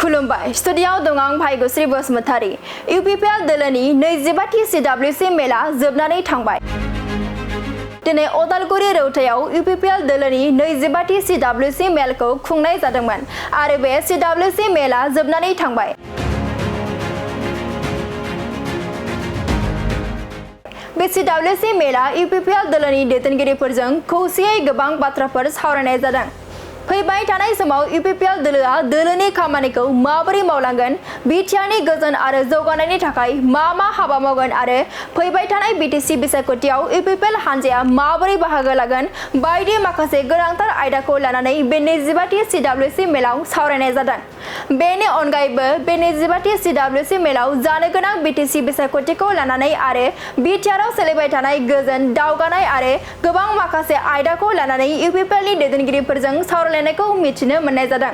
खुलुमबाय स्टुडियाव दं आं भाग्यश्री बसुमतारी इउपिपिएल दोलोनि 25थि CWC मेला जोबनानै थांबाय दिनै अदालगुरि रौतायाव इउपिपिएल दोलोनि 25थि CWC मेलखौ खुंनाय जादोंमोन आरो बे CWC मेला जोबनानै थांबाय बे CWC मेला इउपिपिएल दोलोनि दैदेनगिरिफोरजों खौसेयै गोबां बाथ्राफोर सावरायनाय जादों फैबाय थानाय समाव इउपिपिएल दोलोआ दोलोनि खामानिखौ माबोरै मावलांगोन बिटिआरनि गोजोन आरो जौगानायनि थाखाय मा हाबा मावगोन आरो फैबाय थानाय बिटिसि बिसायख'थियाव इउपिपिएल हान्जाया माबोरै बाहागो लागोन बायदि माखासे गोनांथार आयदाखौ लानानै बे 25थि CWC मेलाव सावरायनाय जादों बेनि अनगायैबो बे 25थि CWC मेलाव जानो गोनां बिटिसि बिसायख'थिखौ लानानै आरो बिटिआरआव सोलिबाय थानाय गोजोन दावगानाय आरो गोबां माखासे आयदाखौ लानानै इउपिपिएलनि दैदेनगिरिफोरजों सावरायनायखौ मिथिनो मोननाय जादों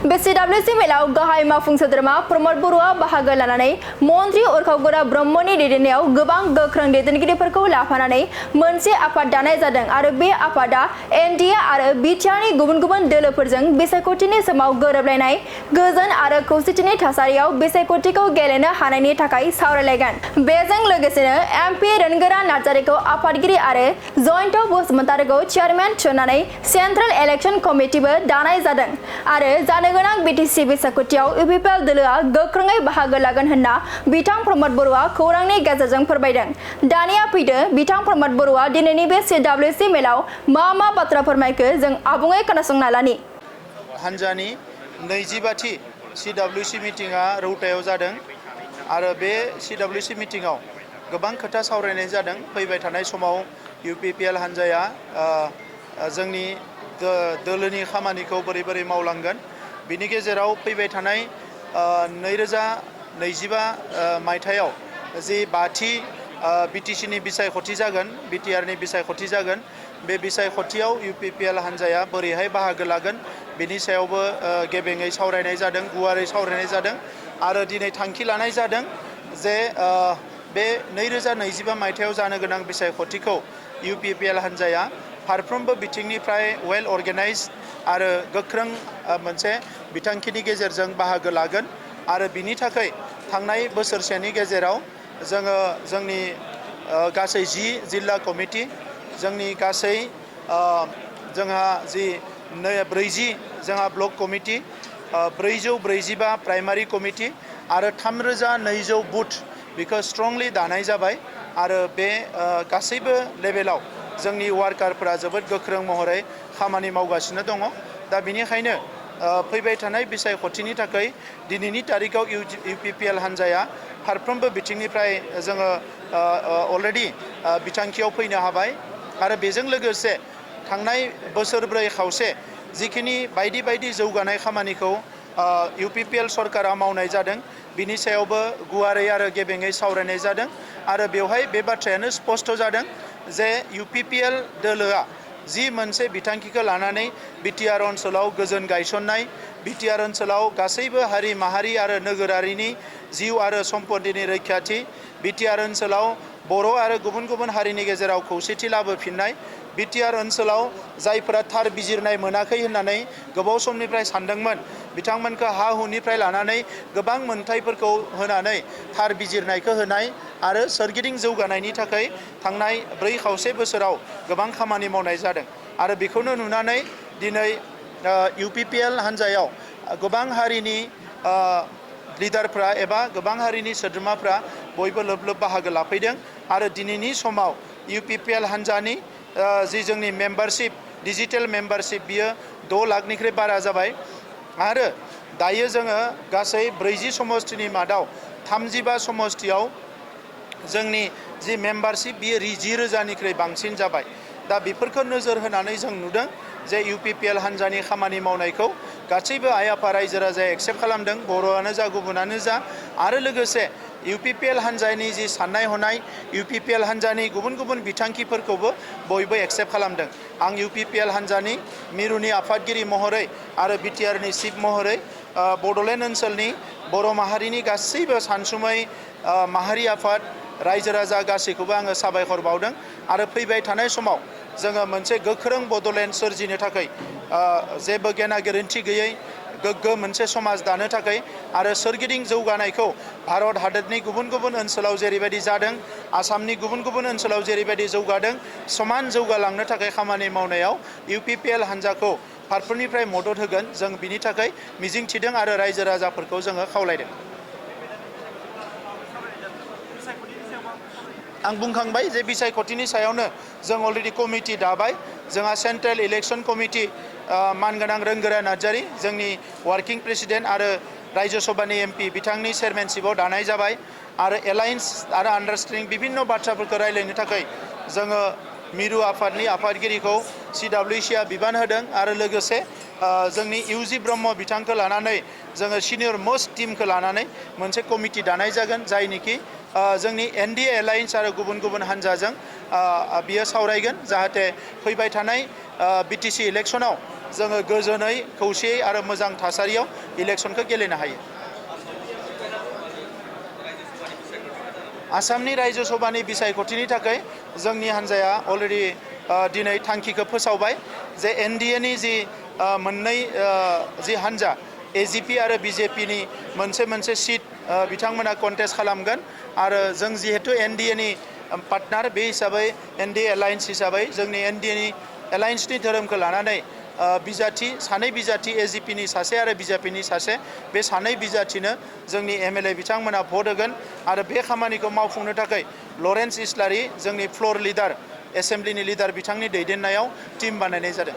बे CWC मेलाव गाहाय मावफुं सोद्रोमा प्रमद बरुवा बाहागो लानानै मन्त्रि उरखावगोरा ब्रह्मनि दैदेननायाव गोबां गोख्रों दैदेनगिरिफोरखौ लाफानानै मोनसे आफाद दानाय जादों आरो बे आफादा एनडिए आरो बिटिआरनि गुबुन गुबुन दोलोफोरजों बिसायख'थिनि समाव गोरोबलायनाय गोजोन आरो खौसेथिनि थासारियाव बिसायख'थिखौ गेलेनो हानायनि थाखाय सावरायलायगोन बेजों लोगोसेनो एमपि रोनगोरा नार्जारिखौ आफादगिरि आरो जयन्त बसुमतारिखौ चेयारमेन थिसननानै सेन्ट्रेल इलेक्शन कमिटिबो दानाय जादों आरो जानो गोनां बिटिसि बिसायख'थियाव इउपिपिएल दोलोआ गोख्रोङै बाहागो लागोन होनना बिथां प्रमद बरुवा खौरांनि गेजेरजों फोरमायदों दानिया फैदो बिथां प्रमद बरुवा दिनैनि बे CWC मेलाव मा बाथ्रा फोरमायखो जों आबुङै खोनासंना लानि हान्जानि 25थि CWC मिटिंआ रौतायाव जादों आरो बे CWC मिटिंआव गोबां खोथा सावरायनाय जादों फैबाय थानाय समाव इउपिपिएल हान्जाया जोंनि दोलोनि खामानिखौ बोरै मावलांगोन बिनि गेजेराव फैबाय थानाय 2025 मायथाइयाव जि 5थि बिटिसिनि बिसायख'थि जागोन बिटिआरनि बिसायख'थि जागोन बे बिसायख'थियाव इउपिपिएल हान्जाया बोरैहाय बाहागो लागोन बिनि सायावबो गेबेङै सावरायनाय जादों गुवारै सावरायनाय जादों आरो दिनै थांखि लानाय जादों जे बे 2025 मायथाइयाव जानो गोनां बिसायख'थिखौ इउपिपिएल हान्जाया फारफ्रोमबो बिथिंनिफ्राय वेल अर्गेनाइज आरो गोख्रों मोनसे बिथांखिनि गेजेरजों बाहागो लागोन आरो बिनि थाखाय थांनाय बोसोरसेनि गेजेराव जोङो जोंनि गासै 10 जिल्ला कमिटि जोंनि गासै जोंहा जि 40 जोंहा ब्लक कमिटि 445 प्राइमारि कमिटि आरो 3200 बुथ बेखौ स्ट्रंलि दानाय जाबाय आरो बे गासैबो लेभेलाव जोंनि वार्कारफोरा जोबोद गोख्रों महरै खामानि मावगासिनो दङ दा बिनिखायनो फैबाय थानाय बिसायख'थिनि थाखाय दिनैनि तारिखआव इउपिपिएल हान्जाया फारफ्रोमबो बिथिंनिफ्राय जोङो अलरेडि बिथांखियाव फैनो हाबाय आरो बेजों लोगोसे थांनाय बोसोरब्रै खावसे जिखिनि बायदि जौगानाय खामानिखौ इउपिपिएल सरकारा मावनाय जादों बिनि सायावबो गुवारै आरो गेबेङै सावरायनाय जादों आरो बेवहाय बे बाथ्रायानो स्पष्ट जादों जे इउपिपिएल दोलोआ जि मोनसे बिथांखिखौ लानानै बिटिआर ओनसोलाव गोजोन गायसननाय बिटिआर ओनसोलाव गासैबो हारि माहारि आरो नोगोरारिनि जिउ आरो सम्पतिनि रैखाथि बिटिआर ओनसोलाव बर' आरो गुबुन हारिनि गेजेराव खौसेथि लाबोफिननाय बिटिआर ओनसोलाव जायफोरा थार बिजिरनाय मोनाखै होननानै गोबाव समनिफ्राय सानदोंमोन बिथांमोनखौ हा हुनिफ्राय लानानै गोबां मोनथायफोरखौ होनानै थार बिजिरनायखौ होनाय आरो सोरगिदिं जौगानायनि थाखाय थांनाय 4 खावसे बोसोराव गोबां खामानि मावनाय जादों आरो बेखौनो नुनानै दिनै इउपिपिएल हान्जायाव गोबां हारिनि लिडारफ्रा एबा गोबां हारिनि सोद्रोमाफ्रा बयबो लोब बाहागो लाफैदों आरो दिनैनि समाव इउपिपिएल हान्जानि जि जोंनि मेम्बारशिप डिजिटेल मेम्बारशिप बियो 6 लाखनिख्रुइ बारा जाबाय आरो दायो जोङो गासै 40 समष्टिनि मादाव 35 समष्टियाव जोंनि जि मेम्बारशिप बियो 10,000निख्रुइ बांसिन जाबाय दा बेफोरखौ नोजोर होनानै जों नुदों जे इउपिपिएल हान्जानि खामानि मावनायखौ गासैबो आइ आफा रायजो राजाया एक्सेप्ट खालामदों बर'आनो जा गुबुनानो जा आरो लोगोसे इउपिपिएल हान्जानि जि साननाय हनाय इउपिपिएल हान्जानि गुबुन बिथांखिफोरखौबो बयबो एक्सेप्ट खालामदों आं इउपिपिएल हान्जानि मिरुनि आफादगिरि महरै आरो बिटिआरनि चिफ महरै बड'लेण्ड ओनसोलनि बर' माहारिनि गासैबो सानसुमै माहारि आफाद रायजो राजा गासैखौबो आङो साबायखर बावदों आरो फैबाय थानाय समाव जोङो मोनसे गोख्रों बड'लेण्ड सोरजिनो थाखाय जेबो गेना गोरोन्थि गैयै गोग्गो मोनसे समाज दानो थाखाय आरो सोरगिदिं जौगानायखौ भारत हादरनि गुबुन गुबुन ओनसोलाव जेरैबायदि जादों आसामनि गुबुन गुबुन ओनसोलाव जेरैबायदि जौगादों समान जौगालांनो थाखाय खामानि मावनायाव UPPL हान्जाखौ फारफ्रोमनिफ्राय मदद होगोन जों बिनि थाखाय मिजिं थिदों आरो रायजो राजाफोरखौ जोङो खावलायदों। आं बुंखांबाय जे बिसायख'थिनि सायावनो जों अलरेडि कमिटि दाबाय जोंहा सेन्ट्रेल इलेक्शन कमिटि मानगोनां रोंगोरा नार्जारी जोंनि वार्किं प्रेसिडेन्ट आरो राज्य सभानि MP बिथांनि चेयारमेनशिपआव दानाय जाबाय आरो एलायन्स आरो आन्डारस्टेन्डिं बिभिन्न बाथ्राफोरखौ रायज्लायनो थाखाय जोङो मिरु आफादनि आफादगिरिखौ CWC आ बिबान होदों आरो लोगोसे जोंनि UG ब्रह्म बिथांखौ लानानै जोङो सिनियर मोस्ट टीमखौ लानानै मोनसे कमिटि दानाय जागोन जायनिखि जोंनि NDA एलायन्स आरो गुबुन गुबुन हान्जाजों बियो सावरायगोन जाहाथे फैबाय थानाय BTC इलेक्शनाव जोङो गोजोनै खौसेयै आरो मोजां थासारियाव इलेक्शनखौ गेलेनो हायो। आसामनि राज्य सभानि बिसायख'थिनि थाखाय जोंनि हान्जाया अलरेडि दिनै थांखिखौ फोसावबाय जे NDA नि जि मोननै जि हान्जा AGP आरो BJP नि मोनसे सीट बिथांमोना कन्टेस्ट खालामगोन आरो जों जिहेतु NDA नि पार्टनार बे हिसाबै NDA एलायन्स हिसाबै जोंनि NDA नि एलायन्सनि धोरोमखौ लानानै बिजाथि सानै बिजाथि AGP नि सासे आरो BJP नि सासे बे सानै बिजाथिनो जोंनि MLA बिथांमोना भट होगोन आरो बे खामानिखौ मावफुंनो थाखाय लरेन्स इस्लारि जोंनि फ्लोर लिडार एसेम्ब्लिनि लिडार बिथांनि दैदेननायाव टीम बानायनाय जादों।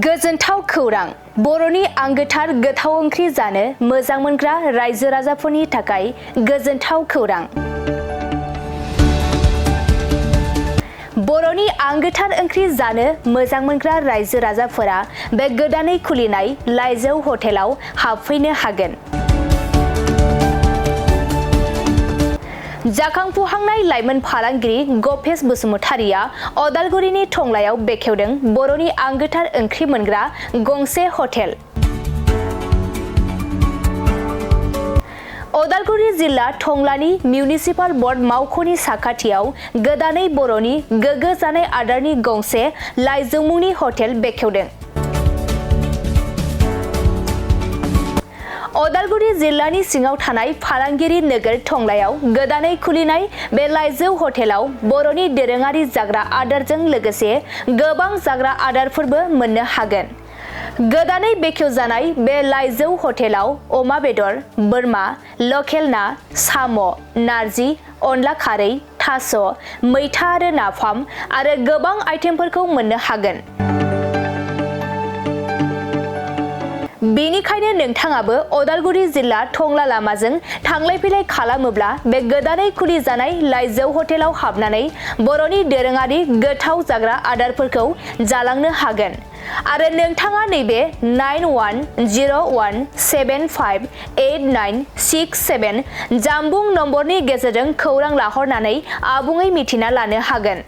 गोजोनथाव खौरां बर'नि आंगोथार गोथाव ओंख्रि जानो मोजां मोनग्रा रायजो राजाफोरनि थाखाय गोजोनथाव खौरां। बर'नि आंगोथार ओंख्रि जानो मोजां मोनग्रा रायजो राजाफोरा बे गोदानै खुलिनाय लाइजौ हटेलाव हाबफैनो हागोन। जाखांफुहांनाय लाइमोन फालांगिरि गपेश बसुमतारिया अदालगुरिनि टंलायाव बेखेवदों बर'नि आंगोथार ओंख्रि मोनग्रा गंसे हटेल। अदालगुरि जिल्ला टंलानि मिउनिसिपाल बर्ड मावख'नि साखाथियाव गोदानै बर'नि गोग्गो जानाय आदारनि गंसे लाइजौ मुंनि हटेल बेखेवदों। अदालगुरि जिल्लानि सिङाव थानाय फालांगिरि नोगोर टंलायाव गोदानै खुलिनाय बे लाइजौ हटेलाव बर'नि दोरोङारि जाग्रा आदारजों लोगोसे गोबां जाग्रा आदारफोरबो मोननो हागोन। गोदानै बेखेवजानाय बे लाइजौ हटेलाव अमा बेदर, बोरमा, लकेल ना, साम', नारजि, अनला खारै, थास', मैथा आरो नाफाम आरो गोबां आइटेमफोरखौ मोननो हागोन। बेनिखायनो नोंथाङाबो अदालगुरि जिल्ला टंला लामाजों थांलाय फैलाय खालामोब्ला बे गोदानै खुलिजानाय लाइजौ हटेलाव हाबनानै बर'नि दोरोङारि गोथाव जाग्रा आदारफोरखौ जालांनो हागोन। आरो नोंथाङा नैबे 9101758967 जानबुं नम्बरनि गेजेरजों खौरां लाहरनानै आबुङै मिथिना लानो हागोन।